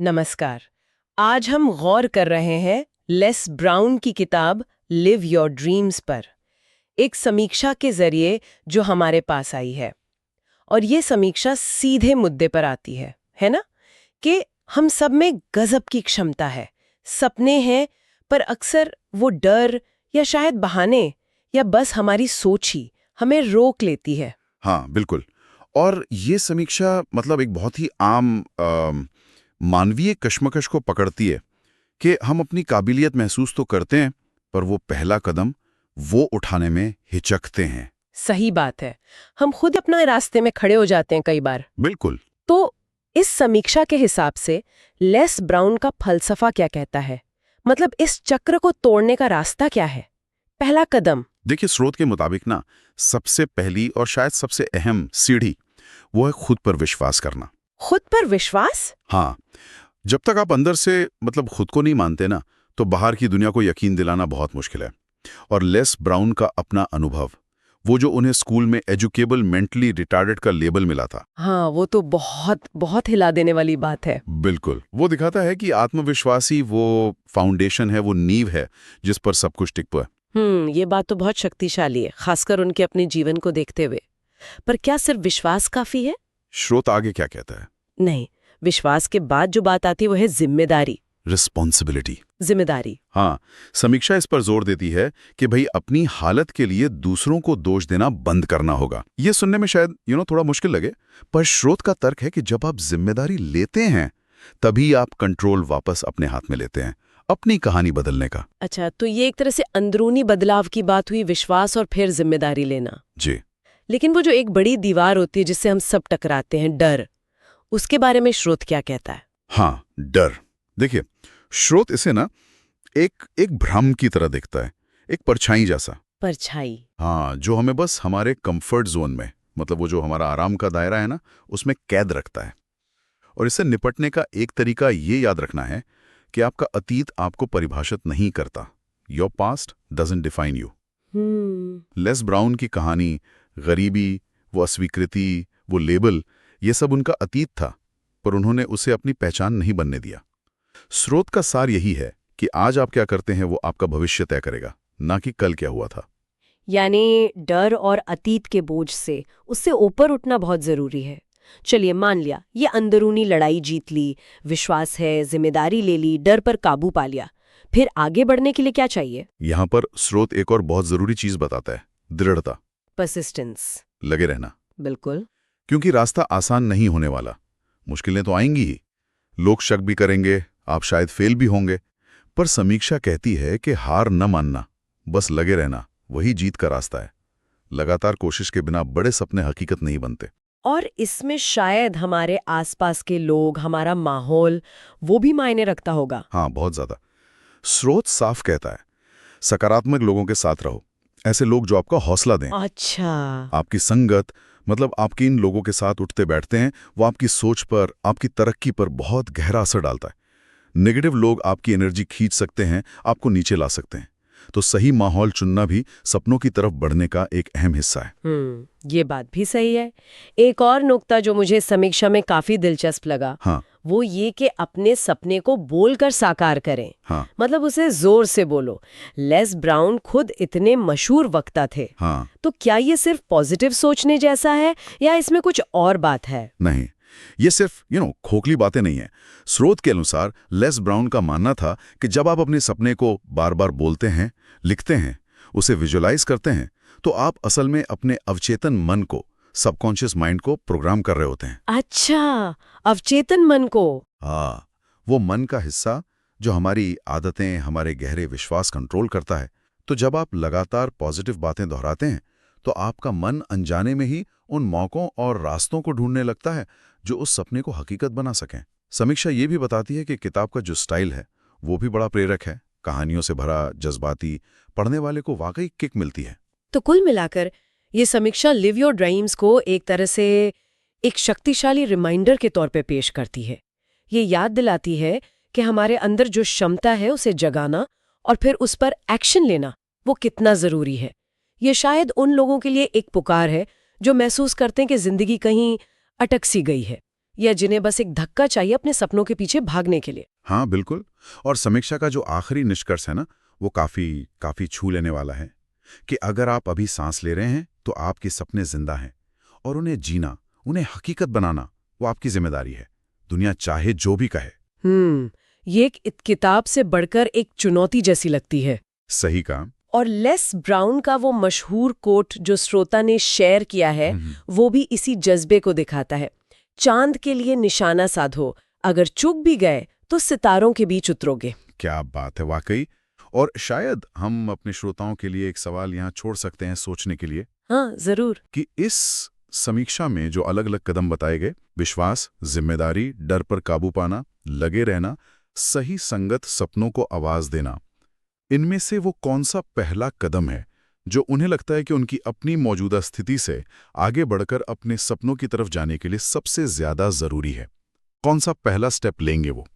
नमस्कार। आज हम गौर कर रहे हैं लेस ब्राउन की किताब लिव योर ड्रीम्स पर, एक समीक्षा के जरिए जो हमारे पास आई है। और ये समीक्षा सीधे मुद्दे पर आती है ना? कि हम सब में गजब की क्षमता है, सपने हैं, पर अक्सर वो डर या शायद बहाने या बस हमारी सोच ही हमें रोक लेती है। हाँ, बिल्कुल। और ये समीक्षा मतलब एक बहुत ही आम मानवीय कश्मकश को पकड़ती है कि हम अपनी काबिलियत महसूस तो करते हैं, पर वो पहला कदम वो उठाने में हिचकते हैं। सही बात है। हम खुद अपने रास्ते में खड़े हो जाते हैं कई बार। बिल्कुल। तो इस समीक्षा के हिसाब से लेस ब्राउन का फलसफा क्या कहता है? मतलब इस चक्र को तोड़ने का रास्ता क्या है? पहला कदम। देखिए, स्रोत के मुताबिक ना सबसे पहली और शायद सबसे अहम सीढ़ी वो है खुद पर विश्वास करना। खुद पर विश्वास? हाँ, जब तक आप अंदर से मतलब खुद को नहीं मानते ना, तो बाहर की दुनिया को यकीन दिलाना बहुत मुश्किल है। और लेस ब्राउन का अपना अनुभव, वो जो उन्हें स्कूल में एजुकेबल मेंटली रिटार्डेड का लेबल मिला था। हाँ, वो तो बहुत बहुत हिला देने वाली बात है। बिल्कुल, वो दिखाता है कि आत्मविश्वास ही वो फाउंडेशन है, वो नींव है जिस पर सब कुछ टिक पाए। ये बात तो बहुत शक्तिशाली है, खासकर उनके अपने जीवन को देखते हुए। पर क्या सिर्फ विश्वास काफी है? श्रोत आगे क्या कहता है? नहीं, विश्वास के बाद जो बात आती है वो है जिम्मेदारी। रिस्पॉन्सिबिलिटी। जिम्मेदारी। हाँ, समीक्षा इस पर जोर देती है कि भाई अपनी हालत के लिए दूसरों को दोष देना बंद करना होगा। ये सुनने में शायद थोड़ा मुश्किल लगे, पर स्रोत का तर्क है कि जब आप जिम्मेदारी लेते हैं तभी आप कंट्रोल वापस अपने हाथ में लेते हैं, अपनी कहानी बदलने का। अच्छा, तो ये एक तरह से अंदरूनी बदलाव की बात हुई, विश्वास और फिर जिम्मेदारी लेना। जी। लेकिन वो जो एक बड़ी दीवार होती है जिससे हम सब टकराते हैं, डर, उसके बारे में स्रोत क्या कहता है? हाँ, डर। देखिए, स्रोत इसे ना एक भ्रम की तरह दिखता है, एक परछाई जैसा। परछाई। हाँ, जो हमें बस हमारे कंफर्ट जोन में, मतलब वो जो हमारा आराम का दायरा है ना, उसमें कैद रखता है। और इससे निपटने का एक तरीका ये याद रखना है कि आपका अतीत आपको परिभाषित नहीं करता। Your past doesn't define you. Less brown की कहानी, गरीबी, वो अस्वीकृति, वो लेबल, ये सब उनका अतीत था, पर उन्होंने उसे अपनी पहचान नहीं बनने दिया। स्रोत का सार यही है कि आज आप क्या करते हैं वो आपका भविष्य तय करेगा, ना कि कल क्या हुआ था। यानी डर और अतीत के बोझ से उससे ऊपर उठना बहुत जरूरी है। चलिए, मान लिया ये अंदरूनी लड़ाई जीत ली, विश्वास है, जिम्मेदारी ले ली, डर पर काबू पा लिया, फिर आगे बढ़ने के लिए क्या चाहिए? यहां पर स्रोत एक और बहुत जरूरी चीज बताता है, दृढ़ता। परसिस्टेंस। लगे रहना। बिल्कुल। क्योंकि रास्ता आसान नहीं होने वाला, मुश्किलें तो आएंगी ही, लोग शक भी करेंगे, आप शायद फेल भी होंगे, पर समीक्षा कहती है कि हार न मानना, बस लगे रहना, वही जीत का रास्ता है। लगातार कोशिश के बिना बड़े सपने हकीकत नहीं बनते। और इसमें शायद हमारे आसपास के लोग, हमारा माहौल, वो भी मायने रखता होगा। हाँ, बहुत ज्यादा। स्रोत साफ कहता है, सकारात्मक लोगों के साथ रहो, ऐसे लोग जो आपका हौसला दें। अच्छा। आपकी संगत, मतलब आपके इन लोगों के साथ उठते बैठते हैं, वो आपकी सोच पर, आपकी तरक्की पर बहुत गहरा असर डालता है। नेगेटिव लोग आपकी एनर्जी खींच सकते हैं, आपको नीचे ला सकते हैं। तो सही माहौल चुनना भी सपनों की तरफ बढ़ने का एक अहम हिस्सा है। ये बात भी सही है। एक और नुक्ता जो मुझे समीक्षा में काफी दिलचस्प लगा, हाँ। वो ये कि अपने सपने को बोलकर साकार करें। हाँ। मतलब उसे जोर से बोलो। लेस ब्राउन खुद इतने मशहूर वक्ता थे। हाँ। तो क्या ये सिर्फ पॉजिटिव सोचने जैसा है या इसमें कुछ और बात है? नहीं, ये सिर्फ खोखली बातें नहीं है। स्रोत के अनुसार लेस ब्राउन का मानना था कि जब आप अपने सपने को बार बार बोलते हैं, लिखते हैं, उसे विजुलाइज करते हैं, तो आप असल में अपने अवचेतन मन को, सबकॉन्शियस माइंड को प्रोग्राम कर रहे होते हैं। अच्छा, अवचेतन मन को। हाँ, वो मन का हिस्सा जो हमारी आदतें, हमारे गहरे विश्वास कंट्रोल करता है। तो जब आप लगातार पॉजिटिव बातें दोहराते हैं, तो आपका मन अनजाने में ही उन मौकों और रास्तों को ढूंढने लगता है जो उस सपने को हकीकत बना सकें। समीक्षा ये भी बताती है कि किताब का जो स्टाइल है वो भी बड़ा प्रेरक है, कहानियों से भरा, जज्बाती, पढ़ने वाले को वाकई किक मिलती है। तो कुल मिलाकर ये समीक्षा लिव योर ड्रीम्स को एक तरह से एक शक्तिशाली रिमाइंडर के तौर पे पेश करती है। ये याद दिलाती है कि हमारे अंदर जो क्षमता है उसे जगाना और फिर उस पर एक्शन लेना वो कितना जरूरी है। ये शायद उन लोगों के लिए एक पुकार है जो महसूस करते हैं कि जिंदगी कहीं अटक सी गई है या जिन्हें बस एक धक्का चाहिए अपने सपनों के पीछे भागने के लिए। हाँ बिल्कुल। और समीक्षा का जो आखिरी निष्कर्ष है ना, वो काफी छू लेने वाला है कि अगर आप अभी सांस ले रहे हैं तो आपके सपने जिंदा हैं, और उन्हें जीना, उन्हें हकीकत बनाना, वो आपकी जिम्मेदारी है, दुनिया चाहे जो भी कहे। ये एक किताब से बढ़कर एक चुनौती जैसी लगती है। सही कहा। और लेस ब्राउन का वो मशहूर कोट जो श्रोता ने शेयर किया है, वो भी इसी जज्बे को दिखाता है। चांद के लिए निशाना साधो, अगर चूक भी गए तो सितारों के बीच उतरोगे। क्या बात है वाकई। और शायद हम अपने श्रोताओं के लिए एक सवाल यहाँ छोड़ सकते हैं सोचने के लिए। हाँ जरूर। कि इस समीक्षा में जो अलग अलग कदम बताए गए, विश्वास, जिम्मेदारी, डर पर काबू पाना, लगे रहना, सही संगत सपनों को आवाज देना, इनमें से वो कौन सा पहला कदम है जो उन्हें लगता है कि उनकी अपनी मौजूदा स्थिति से आगे बढ़कर अपने सपनों की तरफ जाने के लिए सबसे ज्यादा जरूरी है? कौन सा पहला स्टेप लेंगे वो?